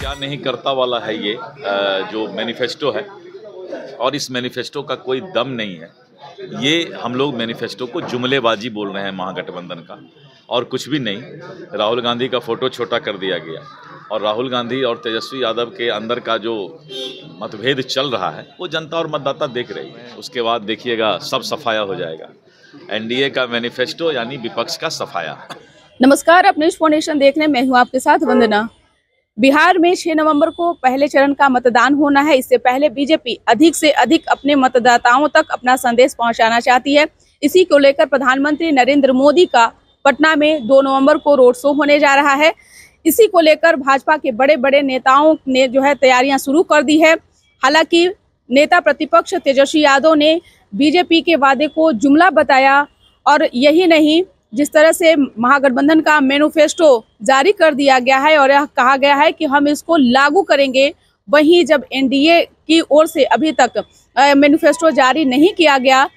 क्या नहीं करता वाला है ये जो मैनिफेस्टो है, और इस मैनिफेस्टो का कोई दम नहीं है। ये हम लोग मैनिफेस्टो को जुमलेबाजी बोल रहे हैं महागठबंधन का, और कुछ भी नहीं। राहुल गांधी का फोटो छोटा कर दिया गया, और राहुल गांधी और तेजस्वी यादव के अंदर का जो मतभेद चल रहा है वो जनता और मतदाता देख रही है। उसके बाद देखिएगा सब सफाया हो जाएगा। एनडीए का मैनिफेस्टो यानी विपक्ष का सफाया। नमस्कार, आप न्यूज़ फाउंडेशन देख रहे हैं। मैं हूं आपके साथ वंदना। बिहार में 6 नवंबर को पहले चरण का मतदान होना है। इससे पहले बीजेपी अधिक से अधिक अपने मतदाताओं तक अपना संदेश पहुंचाना चाहती है। इसी को लेकर प्रधानमंत्री नरेंद्र मोदी का पटना में 2 नवंबर को रोड शो होने जा रहा है। इसी को लेकर भाजपा के बड़े बड़े नेताओं ने जो है तैयारियां शुरू कर दी है। हालांकि नेता प्रतिपक्ष तेजस्वी यादव ने बीजेपी के वादे को जुमला बताया, और यही नहीं, जिस तरह से महागठबंधन का मैनिफेस्टो जारी कर दिया गया है और यह कहा गया है कि हम इसको लागू करेंगे। वहीं जब एनडीए की ओर से अभी तक मैनिफेस्टो जारी नहीं किया गया,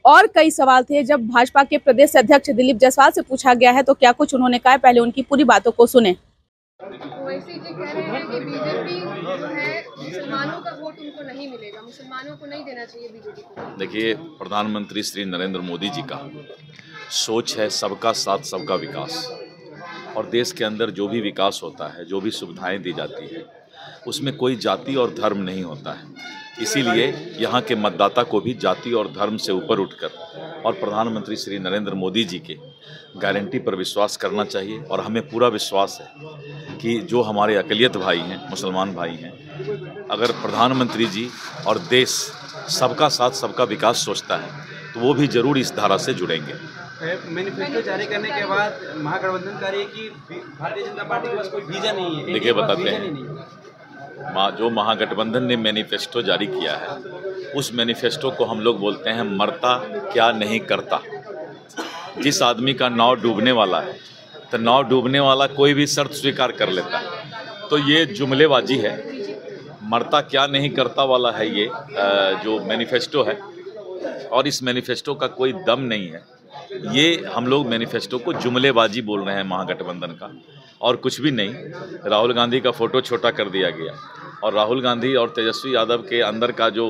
और कई सवाल थे। जब भाजपा के प्रदेश अध्यक्ष दिलीप जायसवाल से पूछा गया है तो क्या कुछ उन्होंने कहा, पहले उनकी पूरी बातों को सुने। ओवैसी जी कह रहे हैं कि बीजेपी जो है मुसलमानों का वोट उनको नहीं मिलेगा, मुसलमानों को नहीं देना चाहिए बीजेपी को। देखिए, प्रधानमंत्री श्री नरेंद्र मोदी जी का सोच है सबका साथ सबका विकास, और देश के अंदर जो भी विकास होता है, जो भी सुविधाएं दी जाती है, उसमें कोई जाति और धर्म नहीं होता है। इसीलिए यहाँ के मतदाता को भी जाति और धर्म से ऊपर उठकर और प्रधानमंत्री श्री नरेंद्र मोदी जी के गारंटी पर विश्वास करना चाहिए। और हमें पूरा विश्वास है कि जो हमारे अक़लियत भाई हैं, मुसलमान भाई हैं, अगर प्रधानमंत्री जी और देश सबका साथ सबका विकास सोचता है तो वो भी जरूर इस धारा से जुड़ेंगे। मैनिफेस्टो जारी करने के बाद महागठबंधन कह रही है कि भारतीय जनता पार्टी के पास कोई वीजा नहीं है। देखिए, बताते हैं, जो महागठबंधन ने मैनिफेस्टो जारी किया है, उस मैनिफेस्टो को हम लोग बोलते हैं मरता क्या नहीं करता। जिस आदमी का नाव डूबने वाला है तो नाव डूबने वाला कोई भी शर्त स्वीकार कर लेता है। तो ये जुमलेबाजी है, मरता क्या नहीं करता वाला है ये जो मैनिफेस्टो है, और इस मैनिफेस्टो का कोई दम नहीं है। ये हम लोग मैनिफेस्टो को जुमलेबाजी बोल रहे हैं महागठबंधन का, और कुछ भी नहीं। राहुल गांधी का फोटो छोटा कर दिया गया, और राहुल गांधी और तेजस्वी यादव के अंदर का जो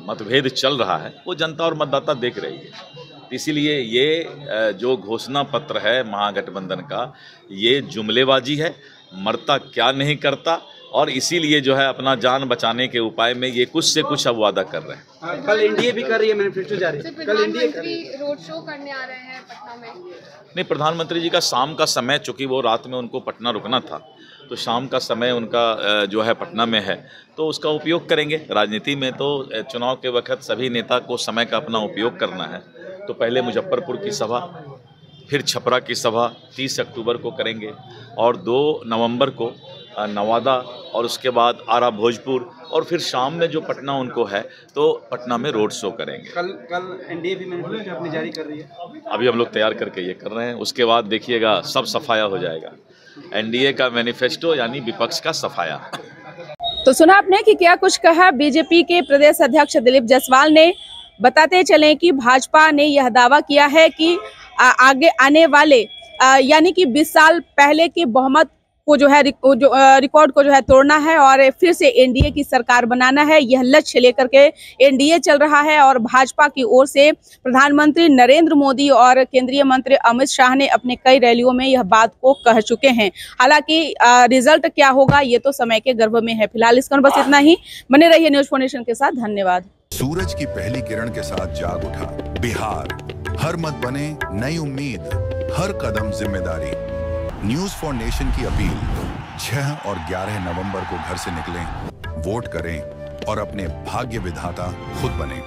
मतभेद चल रहा है वो जनता और मतदाता देख रही है। इसीलिए ये जो घोषणा पत्र है महागठबंधन का, ये जुमलेबाजी है, मरता क्या नहीं करता, और इसीलिए जो है अपना जान बचाने के उपाय में ये कुछ से कुछ अब वादा कर रहे हैं। कल एनडीए भी कर रही है मैनिफेस्टो जारी। कल एनडीए रोड शो करने आ रहे हैं पटना में। नहीं, प्रधानमंत्री जी का शाम का समय, चूँकि वो रात में उनको पटना रुकना था, तो शाम का समय उनका जो है पटना में है, तो उसका उपयोग करेंगे। राजनीति में तो चुनाव के वक्त सभी नेता को समय का अपना उपयोग करना है। तो पहले मुजफ्फरपुर की सभा, फिर छपरा की सभा 30 अक्टूबर को करेंगे, और 2 नवंबर को नवादा, और उसके बाद आरा भोजपुर, और फिर शाम में जो पटना उनको है तो पटना में रोड शो करेंगे। कल एनडीए भी मैनिफेस्टो अपनी जारी कर रही है। अभी हम लोग तैयार करके ये कर रहे हैं। उसके बाद देखिएगा सब सफाया हो जाएगा। एनडीए का मैनिफेस्टो यानी विपक्ष का सफाया। तो सुना आपने कि क्या कुछ कहा बीजेपी के प्रदेश अध्यक्ष दिलीप जायसवाल ने। बताते चलें कि भाजपा ने यह दावा किया है कि आगे आने वाले यानी कि 20 साल पहले के बहुमत को जो है रिकॉर्ड को जो है तोड़ना है, और फिर से एनडीए की सरकार बनाना है। यह लक्ष्य लेकर के एनडीए चल रहा है, और भाजपा की ओर से प्रधानमंत्री नरेंद्र मोदी और केंद्रीय मंत्री अमित शाह ने अपने कई रैलियों में यह बात को कह चुके हैं। हालांकि रिजल्ट क्या होगा ये तो समय के गर्भ में है। फिलहाल इस बस इतना ही। बने रहिए न्यूज़ फाउंडेशन के साथ। धन्यवाद। सूरज की पहली किरण के साथ जाग उठा बिहार, हर मत बने नई उम्मीद, हर कदम जिम्मेदारी। न्यूज़ फाउंडेशन की अपील, 6 और 11 नवंबर को घर से निकलें, वोट करें और अपने भाग्य विधाता खुद बनें।